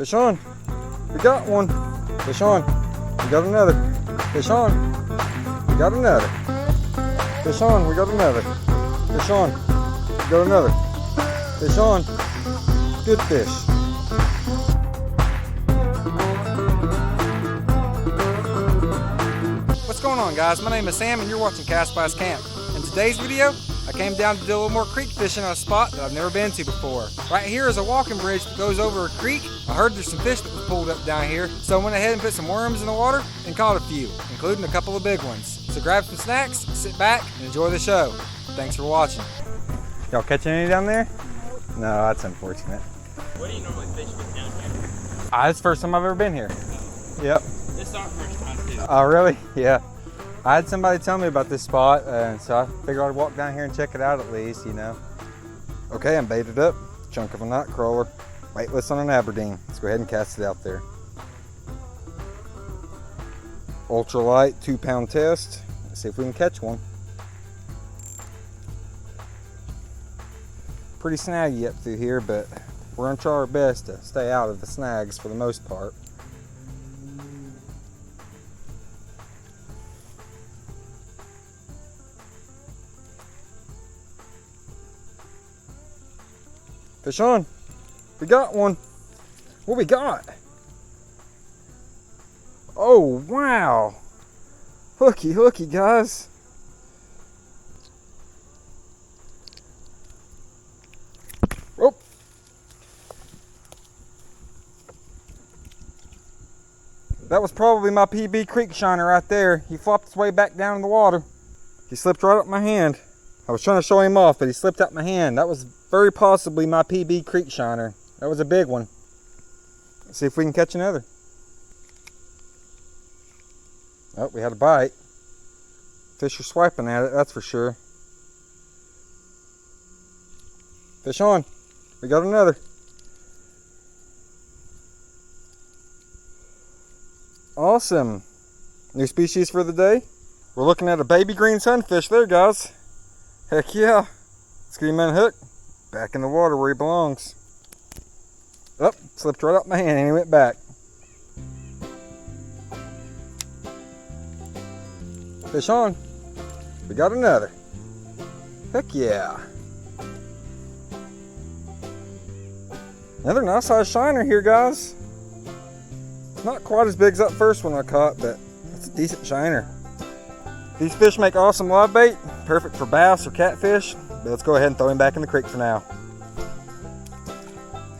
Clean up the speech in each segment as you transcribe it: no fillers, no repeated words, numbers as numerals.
Fish on. We got one. Fish on. We got another. Fish on. We got another. Fish on. We got another. Fish on. We got another. Fish on. Good fish. What's going on, guys? My name is Sam and you're watching Cast Bass Camp. In today's video, I came down to do a little more creek fishing on a spot that I've never been to before. Right here is a walking bridge that goes over a creek. I heard there's some fish that was pulled up down here, so I went ahead and put some worms in the water and caught a few, including a couple of big ones. So grab some snacks, sit back, and enjoy the show. Thanks for watching. Y'all catching any down there? No, that's unfortunate. What do you normally fish with down here? It's the first time I've ever been here. Yep. This is our first time too. Oh, really? Yeah. I had somebody tell me about this spot, and so I figured I'd walk down here and check it out at least, you know. Okay, I'm baited up. Chunk of a night crawler. Weightless on an Aberdeen. Let's go ahead and cast it out there. Ultralight 2-pound test. Let's see if we can catch one. Pretty snaggy up through here, but we're gonna try our best to stay out of the snags for the most part. Fish on. We got one. What we got? Oh, wow. Hooky, hooky, guys. Oh. That was probably my PB Creek shiner right there. He flopped his way back down in the water. He slipped right up my hand. I was trying to show him off, but he slipped out my hand. That was very possibly my PB Creek shiner. That was a big one. Let's see if we can catch another. Oh, we had a bite. Fish are swiping at it, that's for sure. Fish on. We got another. Awesome. New species for the day. We're looking at a baby green sunfish there, guys. Heck yeah. Let's get him unhooked. Back in the water where he belongs. Oh, slipped right out my hand and he went back. Fish on. We got another. Heck yeah. Another nice size shiner here, guys. Not quite as big as that first one I caught, but it's a decent shiner. These fish make awesome live bait, perfect for bass or catfish, but let's go ahead and throw him back in the creek for now.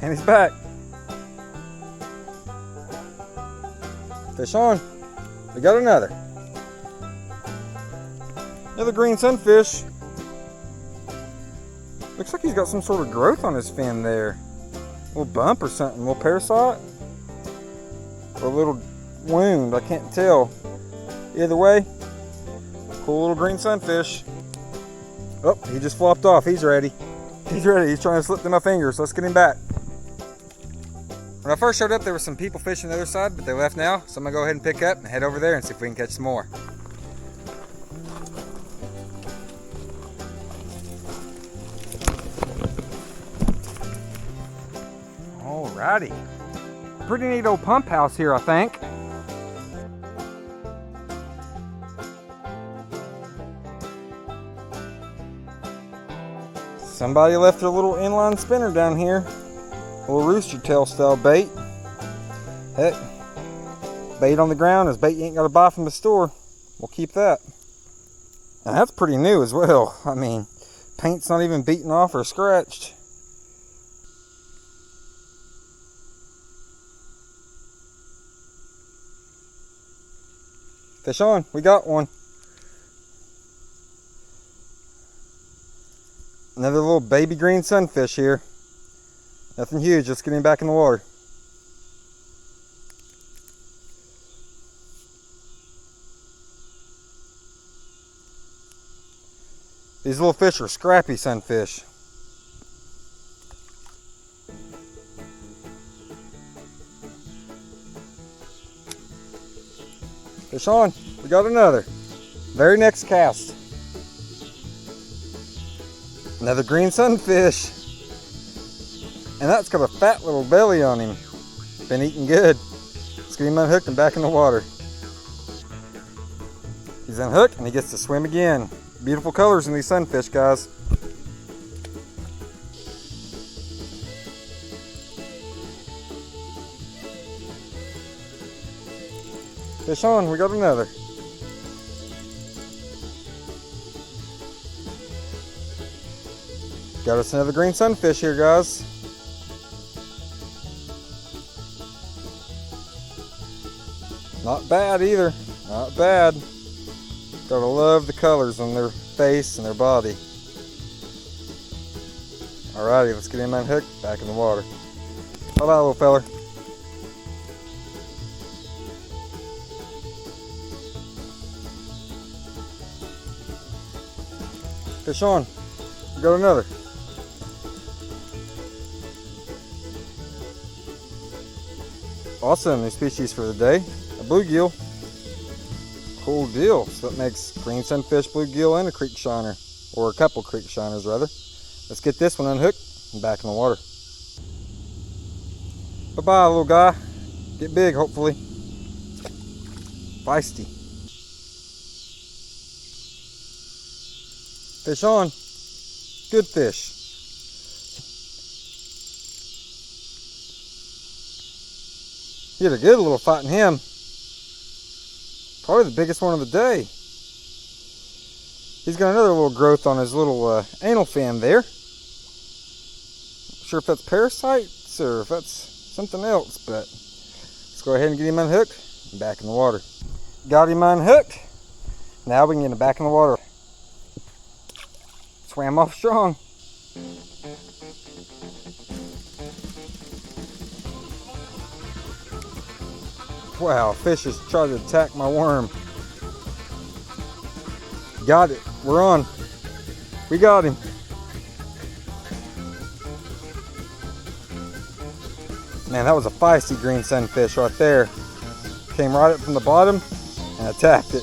And he's back. Fish on. We got another. Another green sunfish. Looks like he's got some sort of growth on his fin there. A little bump or something, a little parasite. Or a little wound, I can't tell. Either way, cool little green sunfish. Oh, he just flopped off. He's ready. He's ready. He's trying to slip through my fingers. Let's get him back. When I first showed up, there were some people fishing the other side, but they left now. So I'm going to go ahead and pick up and head over there and see if we can catch some more. Alrighty. Pretty neat old pump house here, I think. Somebody left a little inline spinner down here. A little rooster tail style bait. Heck, bait on the ground is bait you ain't got to buy from the store. We'll keep that. And that's pretty new as well. I mean, paint's not even beaten off or scratched. Fish on, we got one. Another little baby green sunfish here. Nothing huge, just getting back in the water. These little fish are scrappy sunfish. Fish on, we got another. Very next cast. Another green sunfish. And that's got a fat little belly on him. been eating good. Let's get him unhooked and back in the water. He's unhooked and he gets to swim again. Beautiful colors in these sunfish, guys. Fish on, we got another. Got us another green sunfish here, guys. Not bad either, not bad. Gotta love the colors on their face and their body. Alrighty, let's get him unhooked, back in the water. Bye-bye, little feller. Fish on, we got another. Awesome, new species for the day, a bluegill. Cool deal. So that makes green sunfish, bluegill, and a creek shiner, or a couple creek shiners rather. Let's get this one unhooked and back in the water. Bye-bye, little guy. Get big, hopefully. Feisty. Fish on. Good fish. He had a good little fight in him. Probably the biggest one of the day. He's got another little growth on his little anal fin there. Not sure if that's parasites or if that's something else, but let's go ahead and get him unhooked and back in the water. Got him unhooked. Now we can get him back in the water. Swam off strong. Wow, fish has tried to attack my worm. Got it. We're on. We got him. Man, that was a feisty green sunfish right there. Came right up from the bottom and attacked it.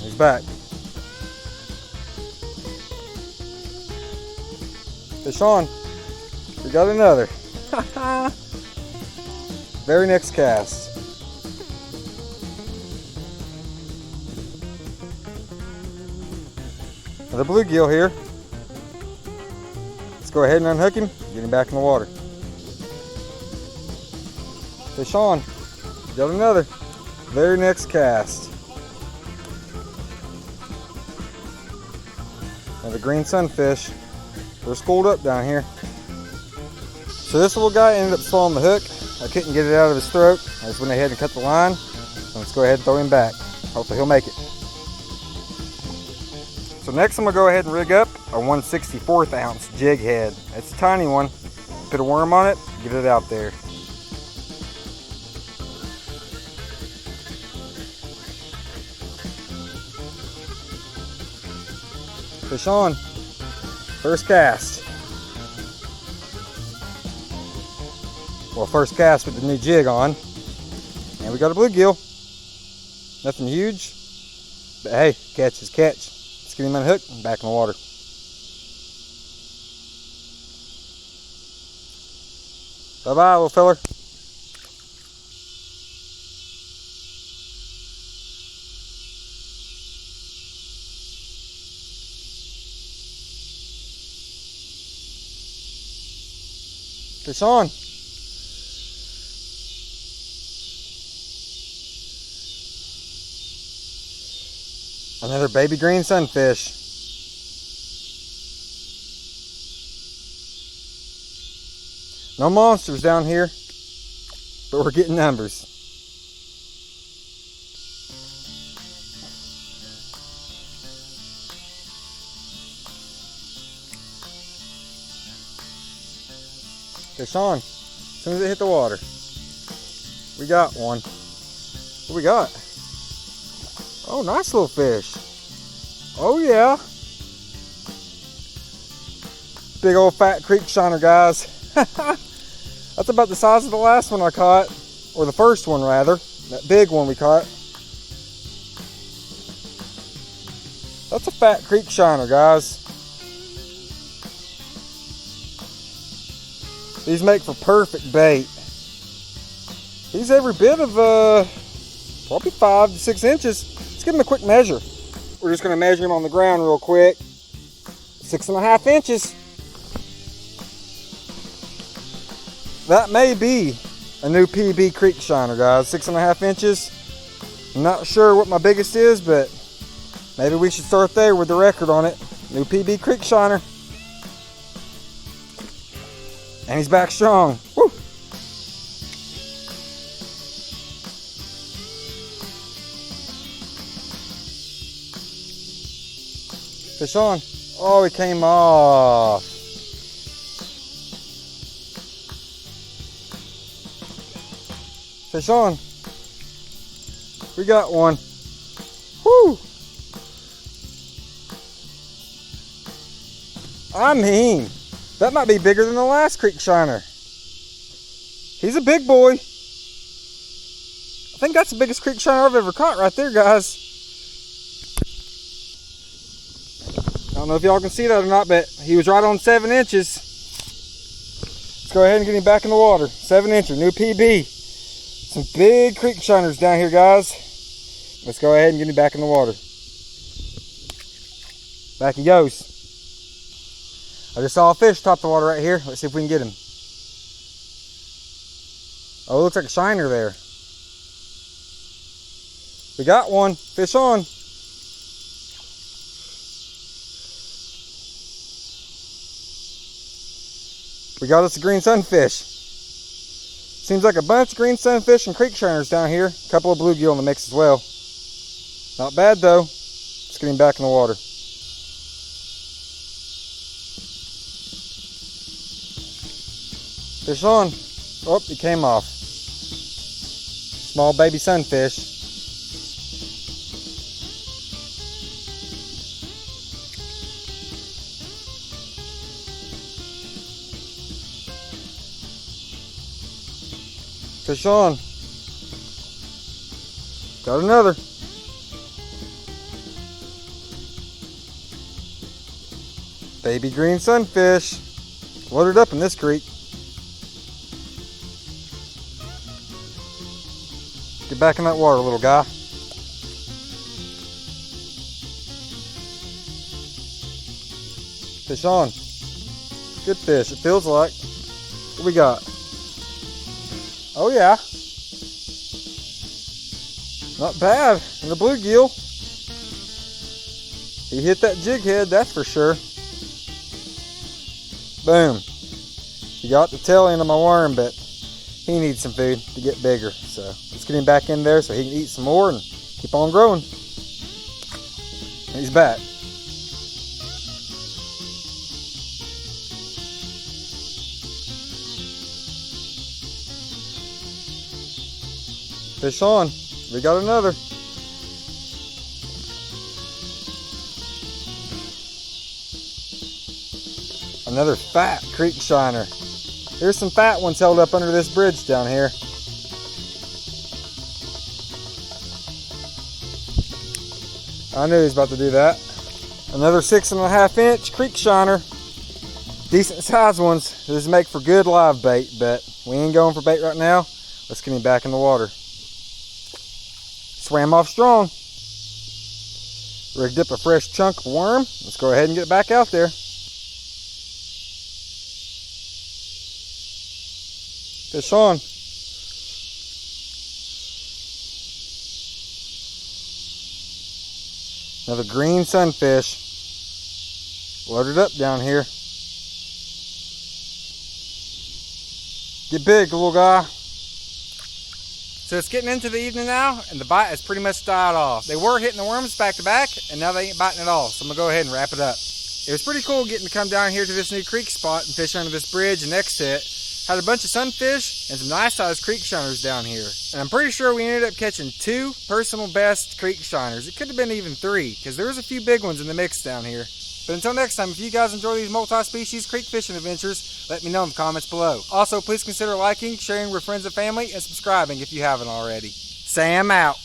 He's back. Fish on. We got another. Very next cast. Another bluegill here. Let's go ahead and unhook him, get him back in the water. Fish on. Got another. Very next cast. Another green sunfish. They're schooled up down here. So this little guy ended up swallowing the hook. I couldn't get it out of his throat. I just went ahead and cut the line. So let's go ahead and throw him back. Hopefully he'll make it. So next I'm gonna go ahead and rig up a 1/64 ounce jig head. It's a tiny one. Put a worm on it, get it out there. Fish on. First cast. Well, first cast with the new jig on. And we got a bluegill. Nothing huge. But hey, catch is catch. Let's get him unhooked and back in the water. Bye-bye, little feller. Fish on. Another baby green sunfish. No monsters down here, but we're getting numbers. Fish on. As soon as it hit the water. We got one. What we got? Oh, nice little fish. Oh yeah. Big old fat creek shiner, guys. That's about the size of the last one I caught. Or the first one rather. That big one we caught. That's a fat creek shiner, guys. These make for perfect bait. He's every bit of probably 5 to 6 inches. Let's give him a quick measure. We're just going to measure him on the ground real quick. 6.5 inches. That may be a new PB creek shiner, guys. 6.5 inches. I'm not sure what my biggest is, but maybe we should start there with the record on it. New PB creek shiner. And he's back strong. Woo! Fish on. Oh, he came off. Fish on. We got one. Woo! I mean, that might be bigger than the last creek shiner. He's a big boy. I think that's the biggest creek shiner I've ever caught right there, guys. I don't know if y'all can see that or not, but he was right on 7 inches. Let's go ahead and get him back in the water. 7 incher, new PB. Some big creek shiners down here, guys. Let's go ahead and get him back in the water. Back he goes. I just saw a fish top the water right here. Let's see if we can get him. Oh, it looks like a shiner there. We got one. Fish on. We got us a green sunfish. Seems like a bunch of green sunfish and creek shiners down here. A couple of bluegill in the mix as well. Not bad though. Let's get him back in the water. Fish on. Oh, he came off. Small baby sunfish. Fish on. Got another. Baby green sunfish. Loaded up in this creek. Get back in that water, little guy. Fish on. Good fish, it feels like. What we got? Oh yeah. Not bad. And the bluegill. He hit that jig head, that's for sure. Boom. He got the tail end of my worm, but he needs some food to get bigger. So let's get him back in there so he can eat some more and keep on growing. And he's back. Fish on. We got another. Another fat creek shiner. There's some fat ones held up under this bridge down here. I knew he was about to do that. Another 6.5 inch creek shiner. Decent sized ones. This make for good live bait, but we ain't going for bait right now. Let's get him back in the water. Swam off strong. Rigged up a fresh chunk of worm. Let's go ahead and get it back out there. Fish on. Another green sunfish. Loaded up down here. Get big, little guy. So it's getting into the evening now, and the bite has pretty much died off. They were hitting the worms back to back, and now they ain't biting at all. So I'm gonna go ahead and wrap it up. It was pretty cool getting to come down here to this new creek spot and fish under this bridge and next to it. Had a bunch of sunfish and some nice sized creek shiners down here. And I'm pretty sure we ended up catching 2 personal best creek shiners. It could have been even 3, because there's a few big ones in the mix down here. But until next time, if you guys enjoy these multi-species creek fishing adventures, let me know in the comments below. Also, please consider liking, sharing with friends and family, and subscribing if you haven't already. Sam out.